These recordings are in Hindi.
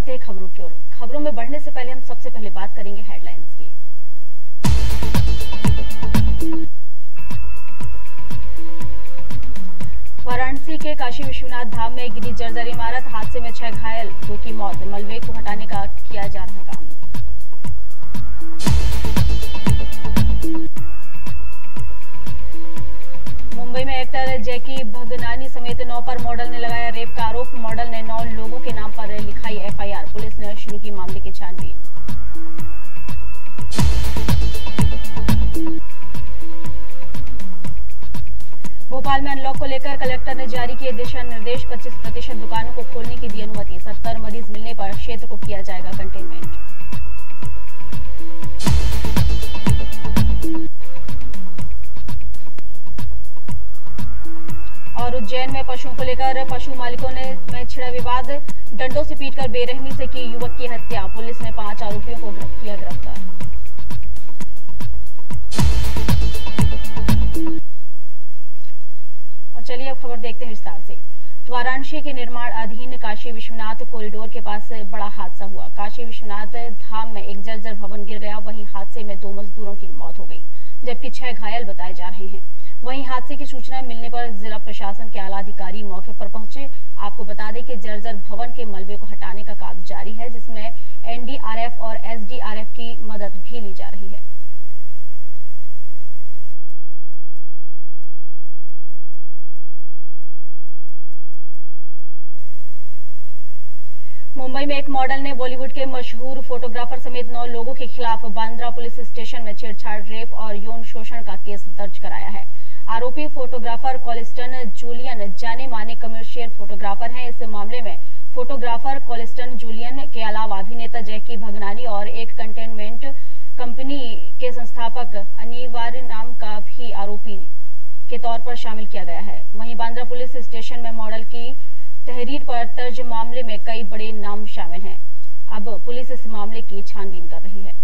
बढ़ते हैं खबरों की ओर। खबरों में बढ़ने से पहले हम सबसे पहले बात करेंगे हेडलाइंस की। वाराणसी के काशी विश्वनाथ धाम में गिरी जर्जर इमारत, हादसे में 6 घायल, 2 की मौत। मलबे को हटाने का किया जा रहा काम। मुंबई में एक्टर जैकी भगनानी समेत 9 पर मॉडल ने लगाया रेप का आरोप। मॉडल ने 9 लोगों के नाम पर लिखाई एफआईआर। पुलिस ने शुरू की मामले की छानबीन। भोपाल में अनलॉक को लेकर कलेक्टर ने जारी किए दिशा निर्देश। 25% दुकानों को खोलने की दी अनुमति। 70 मरीज मिलने पर क्षेत्र को किया जाएगा कंटेनमेंट। और उज्जैन में पशुओं को लेकर पशु मालिकों में छिड़ा विवाद। डंडों से पीटकर बेरहमी से की युवक की हत्या। पुलिस ने 5 आरोपियों को किया गिरफ्तार। और चलिए अब खबर देखते हैं विस्तार से। वाराणसी के निर्माणाधीन काशी विश्वनाथ कॉरिडोर के पास बड़ा हादसा हुआ। काशी विश्वनाथ धाम में एक जर्जर भवन गिर गया। वहीं हादसे में 2 मजदूरों की मौत हो गई, जबकि 6 घायल बताए जा रहे हैं। वहीं हादसे की सूचना मिलने पर जिला प्रशासन के आला अधिकारी मौके पर पहुंचे। आपको बता दें कि जर्जर भवन के मलबे को हटाने का काम जारी है, जिसमें एनडीआरएफ और एसडीआरएफ की मदद भी ली जा रही है। मुंबई में एक मॉडल ने बॉलीवुड के मशहूर फोटोग्राफर समेत 9 लोगों के खिलाफ बांद्रा पुलिस स्टेशन में छेड़छाड़, रेप और यौन शोषण का केस दर्ज कराया है। आरोपी फोटोग्राफर कॉलिस्टन जूलियन जाने माने कमर्शियल फोटोग्राफर हैं। इस मामले में फोटोग्राफर कॉलिस्टन जूलियन के अलावा अभिनेता जैकी भगनानी और एक कंटेनमेंट कंपनी के संस्थापक अनिवार्य नाम का भी आरोपी के तौर पर शामिल किया गया है। वहीं बांद्रा पुलिस स्टेशन में मॉडल की तहरीर पर दर्ज मामले में कई बड़े नाम शामिल हैं। अब पुलिस इस मामले की छानबीन कर रही है।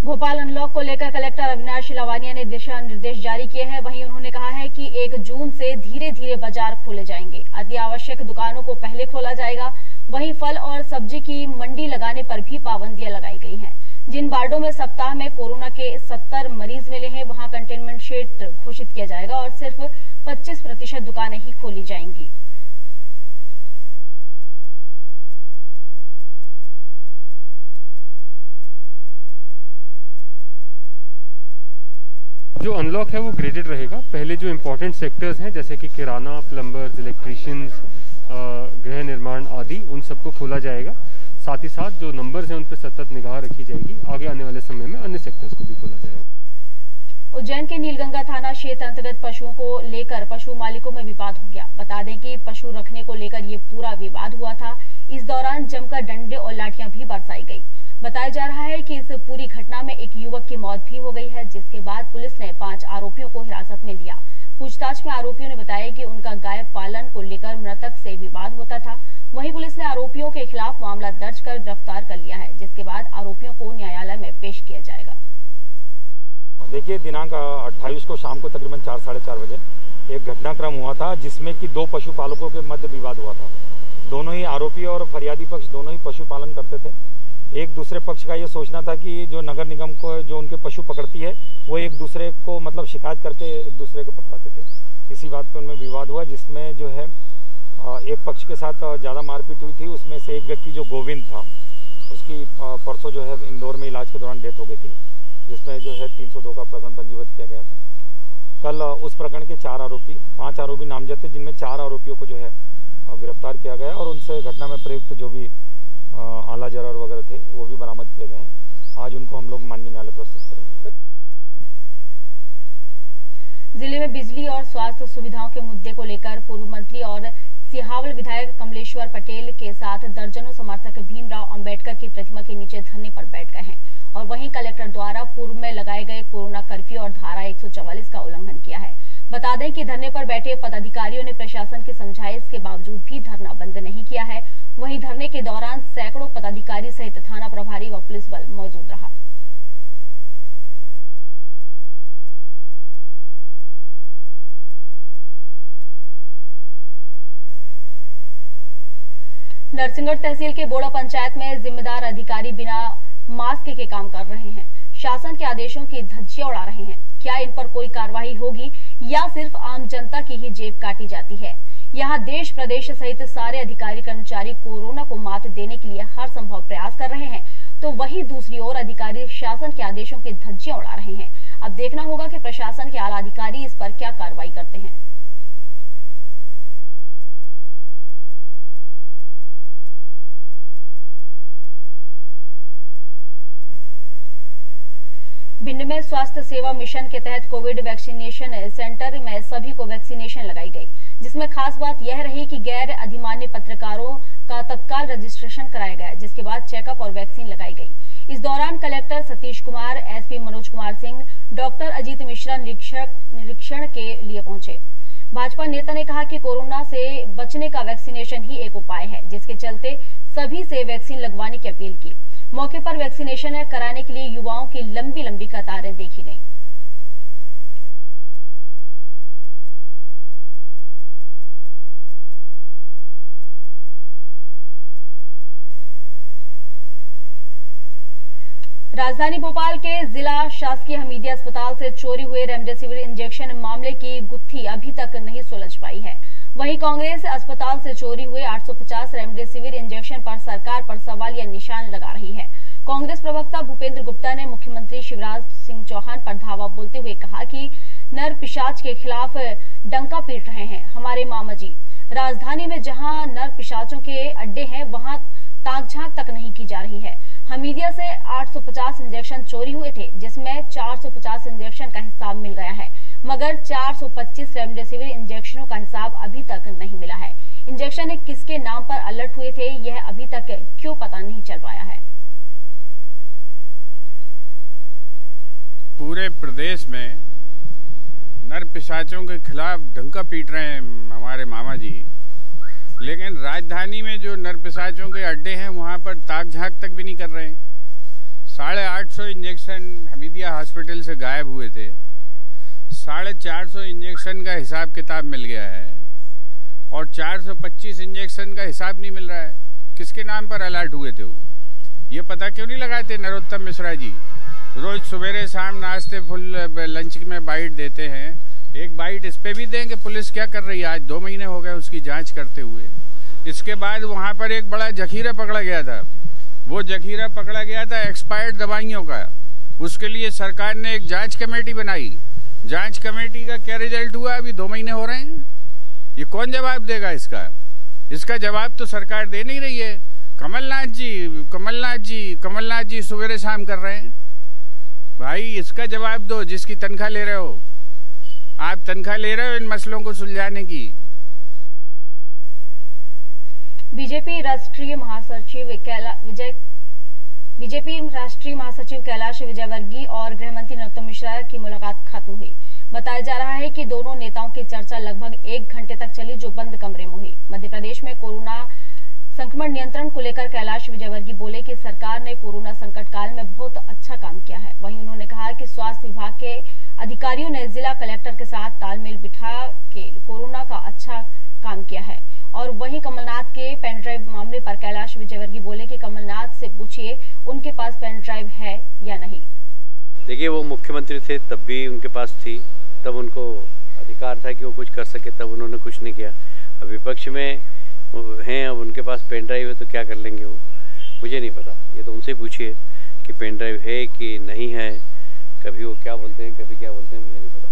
भोपाल अनलॉक को लेकर कलेक्टर अविनाश लवानिया ने दिशा निर्देश जारी किए हैं। वहीं उन्होंने कहा है कि 1 जून से धीरे धीरे बाजार खोले जाएंगे। अति आवश्यक दुकानों को पहले खोला जाएगा। वहीं फल और सब्जी की मंडी लगाने पर भी पाबंदियां लगाई गई हैं। जिन वार्डों में सप्ताह में कोरोना के 70 मरीज मिले हैं, वहां कंटेनमेंट क्षेत्र घोषित किया जाएगा और सिर्फ 25% दुकानें ही खोली जाएंगी। जो अनलॉक है वो ग्रेडेड रहेगा। पहले जो इम्पोर्टेंट सेक्टर्स हैं जैसे कि किराना, प्लम्बर्स, इलेक्ट्रीशियंस, गृह निर्माण आदि, उन सबको खोला जाएगा। साथ ही साथ जो नंबर्स हैं उन पर सतत निगाह रखी जाएगी। आगे आने वाले समय में अन्य सेक्टर्स को भी खोला जाएगा। उज्जैन के नीलगंगा थाना क्षेत्र अंतर्गत पशुओं को लेकर पशु मालिकों में विवाद हो गया। बता दें कि पशु रखने को लेकर ये पूरा विवाद हुआ था। इस दौरान जमकर डंडे और लाठियां भी बरसाई गई। बताया जा रहा है कि इस पूरी घटना में एक युवक की मौत भी हो गई है, जिसके बाद पुलिस ने 5 आरोपियों को हिरासत में लिया। पूछताछ में आरोपियों ने बताया कि उनका गाय पालन को लेकर मृतक से विवाद होता था। वहीं पुलिस ने आरोपियों के खिलाफ मामला दर्ज कर गिरफ्तार कर लिया है, जिसके बाद आरोपियों को न्यायालय में पेश किया जाएगा। देखिए, दिनांक 28 को शाम को तकरीबन 4 साढ़े 4 बजे एक घटनाक्रम हुआ था, जिसमें कि 2 पशुपालकों के मध्य विवाद हुआ था। दोनों ही आरोपी और फरियादी पक्ष दोनों ही पशुपालन करते थे। एक दूसरे पक्ष का ये सोचना था कि जो नगर निगम को जो उनके पशु पकड़ती है, वो एक दूसरे को मतलब शिकायत करके एक दूसरे को पकड़ाते थे। इसी बात पे उनमें विवाद हुआ, जिसमें जो है एक पक्ष के साथ ज़्यादा मारपीट हुई थी। उसमें से एक व्यक्ति जो गोविंद था, उसकी परसों जो है इंदौर में इलाज के दौरान डेथ हो गई थी, जिसमें जो है 302 का प्रकरण पंजीबद्ध किया गया था। कल उस प्रकरण के 4 आरोपी, 5 आरोपी नामजद थे, जिनमें 4 आरोपियों को जो है गिरफ्तार किया गया और उनसे घटना में प्रयुक्त जो भी आला जरार वगैरह थे वो भी बरामद किए गए हैं। आज उनको हम लोग माननीय न्यायालय प्रस्तुत करेंगे। जिले में बिजली और स्वास्थ्य सुविधाओं के मुद्दे को लेकर पूर्व मंत्री और सिहावल विधायक कमलेश्वर पटेल के साथ दर्जनों समर्थक भीमराव अंबेडकर की प्रतिमा के नीचे धरने पर बैठ गए हैं। और वहीं कलेक्टर द्वारा पूर्व में लगाए गए कोरोना कर्फ्यू और धारा 144 का उल्लंघन किया है। बता दें कि धरने पर बैठे पदाधिकारियों ने प्रशासन की समझाइश के बावजूद भी धरना बंद नहीं किया है। वहीं धरने के दौरान सैकड़ों पदाधिकारी सहित थाना प्रभारी व पुलिस बल मौजूद रहा। नरसिंहगढ़ तहसील के बोड़ा पंचायत में जिम्मेदार अधिकारी बिना मास्क के काम कर रहे हैं, शासन के आदेशों की धज्जियां उड़ा रहे हैं। क्या इन पर कोई कार्रवाई होगी या सिर्फ आम जनता की ही जेब काटी जाती है? यहाँ देश प्रदेश सहित सारे अधिकारी कर्मचारी कोरोना को मात देने के लिए हर संभव प्रयास कर रहे हैं, तो वहीं दूसरी ओर अधिकारी शासन के आदेशों की धज्जियां उड़ा रहे हैं। अब देखना होगा कि प्रशासन के आला अधिकारी इस पर क्या कार्रवाई करते हैं। भिंड में स्वास्थ्य सेवा मिशन के तहत कोविड वैक्सीनेशन सेंटर में सभी को वैक्सीनेशन लगाई गई, जिसमें खास बात यह रही कि गैर अधिमान्य पत्रकारों का तत्काल रजिस्ट्रेशन कराया गया, जिसके बाद चेकअप और वैक्सीन लगाई गई। इस दौरान collector Satish Kumar, SP Manoj Kumar Singh, doctor Ajit Mishra निरीक्षण के लिए पहुंचे। भाजपा नेता ने कहा कि कोरोना से बचने का वैक्सीनेशन ही एक उपाय है, जिसके चलते सभी से वैक्सीन लगवाने की अपील की। मौके पर वैक्सीनेशन कराने के लिए युवाओं की लंबी लंबी कतारें देखी गईं। राजधानी भोपाल के जिला शासकीय हमीदिया अस्पताल से चोरी हुए रेमडेसिविर इंजेक्शन मामले की गुत्थी अभी तक नहीं सुलझ पाई है। वहीं कांग्रेस अस्पताल से चोरी हुए 850 रेमडेसिविर इंजेक्शन पर सरकार पर सवालिया निशान लगा रही है। कांग्रेस प्रवक्ता भूपेंद्र गुप्ता ने मुख्यमंत्री शिवराज सिंह चौहान पर धावा बोलते हुए कहा कि नर पिशाच के खिलाफ डंका पीट रहे हैं हमारे मामा जी। राजधानी में जहां नर पिशाचों के अड्डे हैं, वहां ताक झांक तक नहीं की जा रही है। हमीदिया से 850 इंजेक्शन चोरी हुए थे, जिसमें 450 इंजेक्शन का हिसाब मिल गया है, मगर 425 रेमडेसिविर इंजेक्शनों का हिसाब अभी तक नहीं मिला है। इंजेक्शन किसके नाम पर अलर्ट हुए थे, यह अभी तक क्यों पता नहीं चल पाया है। पूरे प्रदेश में नर पिशाचों के खिलाफ डंका पीट रहे हैं हमारे मामा जी, लेकिन राजधानी में जो नर पिशाचों के अड्डे हैं वहां पर ताक झांक तक भी नहीं कर रहे हैं। 850 इंजेक्शन हमीदिया हॉस्पिटल से गायब हुए थे। 450 इंजेक्शन का हिसाब किताब मिल गया है और 425 इंजेक्शन का हिसाब नहीं मिल रहा है। किसके नाम पर अलर्ट हुए थे वो, ये पता क्यों नहीं लगाते नरोत्तम मिश्रा जी? रोज सवेरे शाम नाश्ते फुल लंच में बाइट देते हैं, एक बाइट इस पे भी दें कि पुलिस क्या कर रही है। आज 2 महीने हो गए उसकी जांच करते हुए। इसके बाद वहां पर एक बड़ा जखीरा पकड़ा गया था, वो जखीरा पकड़ा गया था एक्सपायर्ड दवाइयों का। उसके लिए सरकार ने एक जांच कमेटी बनाई। जांच कमेटी का क्या रिजल्ट हुआ? अभी 2 महीने हो रहे हैं। ये कौन जवाब देगा इसका? इसका जवाब तो सरकार दे नहीं रही है। कमलनाथ जी सवेरे शाम कर रहे हैं। भाई इसका जवाब दो, जिसकी तनख्वाह ले रहे हो आप, तनख्वाह ले रहे हो इन मसलों को सुलझाने की। बीजेपी राष्ट्रीय महासचिव कैलाश विजयवर्गीय और गृहमंत्री नरोत्तम मिश्रा की मुलाकात खत्म हुई। बताया जा रहा है कि दोनों नेताओं की चर्चा लगभग 1 घंटे तक चली, जो बंद कमरे में हुई। मध्य प्रदेश में कोरोना संक्रमण नियंत्रण को लेकर कैलाश विजयवर्गीय बोले कि सरकार ने कोरोना संकट काल में बहुत अच्छा काम किया है। वहीं उन्होंने कहा कि स्वास्थ्य विभाग के अधिकारियों ने जिला कलेक्टर के साथ तालमेल बिठा के कोरोना का अच्छा काम किया है। और वहीं कमलनाथ के पेन ड्राइव मामले पर कैलाश विजयवर्गीय बोले कि कमलनाथ से पूछिए उनके पास पेन ड्राइव है या नहीं। देखिए, वो मुख्यमंत्री थे तब भी उनके पास थी, तब उनको अधिकार था कि वो कुछ कर सके, तब उन्होंने कुछ नहीं किया। अब विपक्ष में हैं, अब उनके पास पेन ड्राइव है तो क्या कर लेंगे वो, मुझे नहीं पता। ये तो उनसे पूछिए कि पेन ड्राइव है कि नहीं है। कभी वो क्या बोलते हैं, कभी क्या बोलते हैं, मुझे नहीं पता।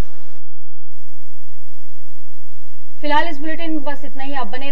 फिलहाल इस बुलेटिन में बस इतना ही। आप बने